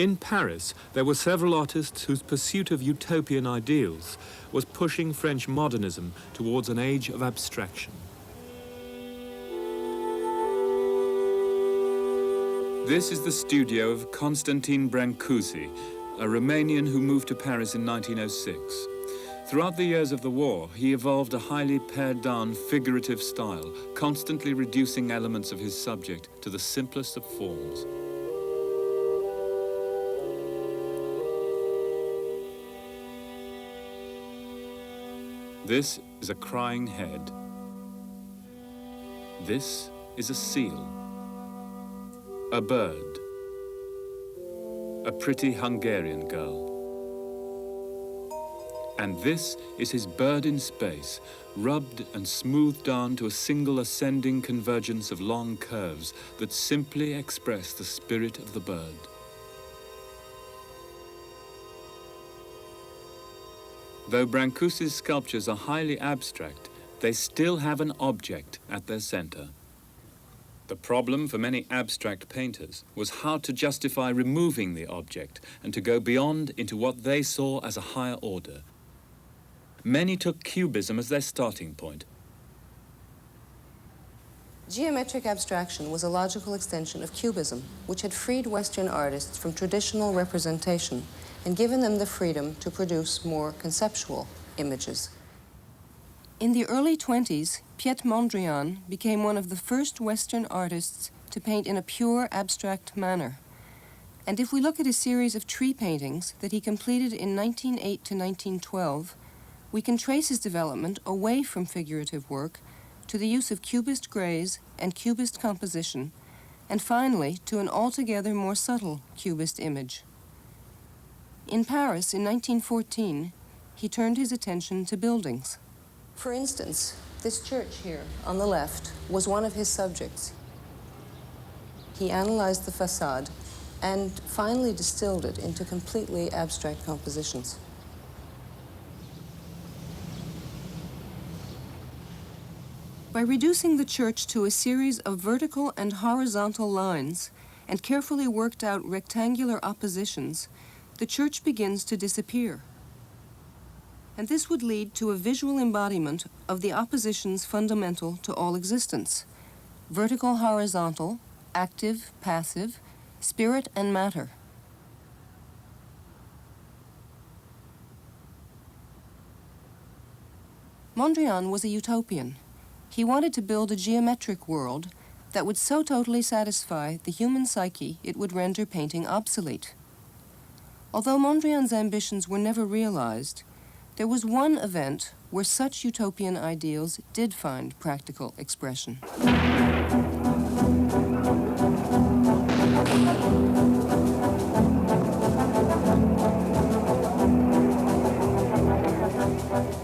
In Paris, there were several artists whose pursuit of utopian ideals was pushing French modernism towards an age of abstraction. This is the studio of Constantin Brancusi, a Romanian who moved to Paris in 1906. Throughout the years of the war, he evolved a highly pared-down figurative style, constantly reducing elements of his subject to the simplest of forms. This is a crying head. This is a seal. A bird. A pretty Hungarian girl. And this is his bird in space, rubbed and smoothed down to a single ascending convergence of long curves that simply express the spirit of the bird. Though Brancusi's sculptures are highly abstract, they still have an object at their center. The problem for many abstract painters was how to justify removing the object and to go beyond into what they saw as a higher order. Many took Cubism as their starting point. Geometric abstraction was a logical extension of Cubism, which had freed Western artists from traditional representation and given them the freedom to produce more conceptual images. In the early 20s, Mondrian became one of the first Western artists to paint in a pure abstract manner. And if we look at a series of tree paintings that he completed in 1908 to 1912, we can trace his development away from figurative work to the use of cubist grays and cubist composition, and finally to an altogether more subtle cubist image. In Paris in 1914, he turned his attention to buildings. For instance, this church here on the left was one of his subjects. He analyzed the facade and finally distilled it into completely abstract compositions. By reducing the church to a series of vertical and horizontal lines and carefully worked out rectangular oppositions, the church begins to disappear. And this would lead to a visual embodiment of the oppositions fundamental to all existence: vertical, horizontal, active, passive, spirit and matter. Mondrian was a utopian. He wanted to build a geometric world that would so totally satisfy the human psyche it would render painting obsolete. Although Mondrian's ambitions were never realized, there was one event where such utopian ideals did find practical expression.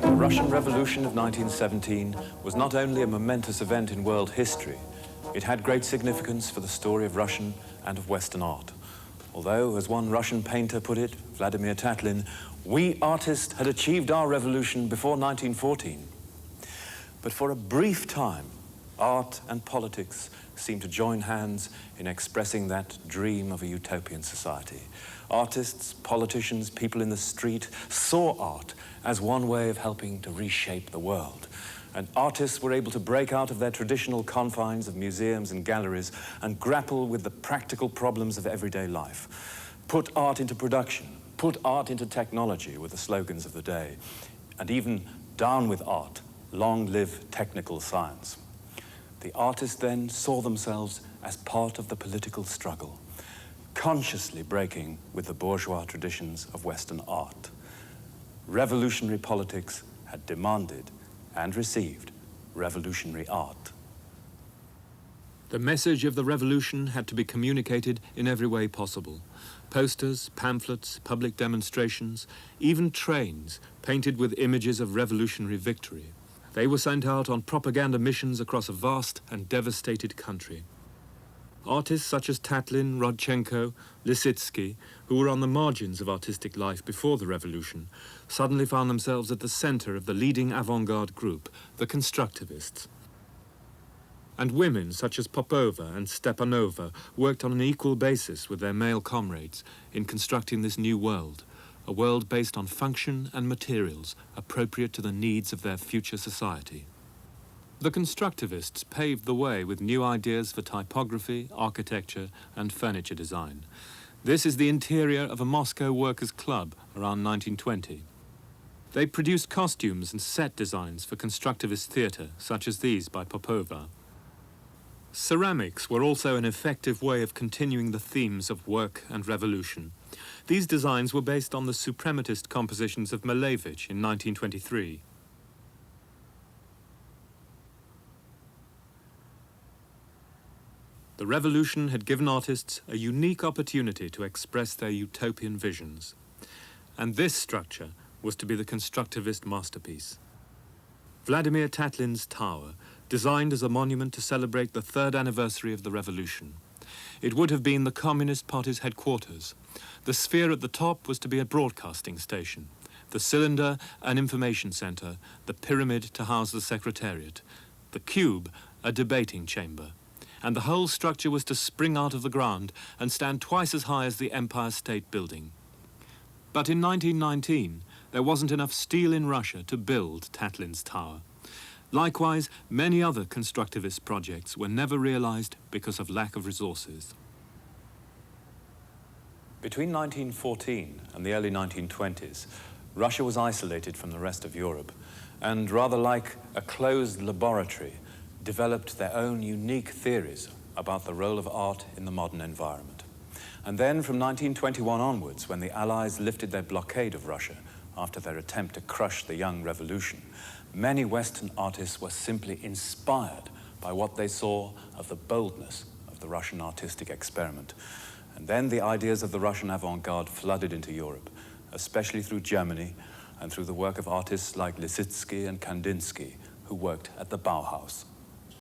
The Russian Revolution of 1917 was not only a momentous event in world history, it had great significance for the story of Russian and of Western art. Although, as one Russian painter put it, Vladimir Tatlin, we artists had achieved our revolution before 1914. But for a brief time, art and politics seemed to join hands in expressing that dream of a utopian society. Artists, politicians, people in the street saw art as one way of helping to reshape the world. And artists were able to break out of their traditional confines of museums and galleries and grapple with the practical problems of everyday life. Put art into production, put art into technology were the slogans of the day. And even down with art, long live technical science. The artists then saw themselves as part of the political struggle, consciously breaking with the bourgeois traditions of Western art. Revolutionary politics had demanded and received revolutionary art. The message of the revolution had to be communicated in every way possible. Posters, pamphlets, public demonstrations, even trains painted with images of revolutionary victory. They were sent out on propaganda missions across a vast and devastated country. Artists such as Tatlin, Rodchenko, Lisitsky, who were on the margins of artistic life before the revolution, suddenly found themselves at the center of the leading avant-garde group, the constructivists. And women such as Popova and Stepanova worked on an equal basis with their male comrades in constructing this new world, a world based on function and materials appropriate to the needs of their future society. The constructivists paved the way with new ideas for typography, architecture, and furniture design. This is the interior of a Moscow workers' club around 1920. They produced costumes and set designs for constructivist theatre, such as these by Popova. Ceramics were also an effective way of continuing the themes of work and revolution. These designs were based on the suprematist compositions of Malevich in 1923. The revolution had given artists a unique opportunity to express their utopian visions. And this structure was to be the constructivist masterpiece. Vladimir Tatlin's tower, designed as a monument to celebrate the 3rd anniversary of the revolution. It would have been the Communist Party's headquarters. The sphere at the top was to be a broadcasting station, the cylinder an information centre, the pyramid to house the secretariat, the cube a debating chamber. And the whole structure was to spring out of the ground and stand twice as high as the Empire State Building. But in 1919, there wasn't enough steel in Russia to build Tatlin's tower. Likewise, many other constructivist projects were never realized because of lack of resources. Between 1914 and the early 1920s, Russia was isolated from the rest of Europe, and rather like a closed laboratory, developed their own unique theories about the role of art in the modern environment. And then from 1921 onwards, when the Allies lifted their blockade of Russia after their attempt to crush the young revolution, many Western artists were simply inspired by what they saw of the boldness of the Russian artistic experiment. And then the ideas of the Russian avant-garde flooded into Europe, especially through Germany and through the work of artists like Lisitsky and Kandinsky, who worked at the Bauhaus.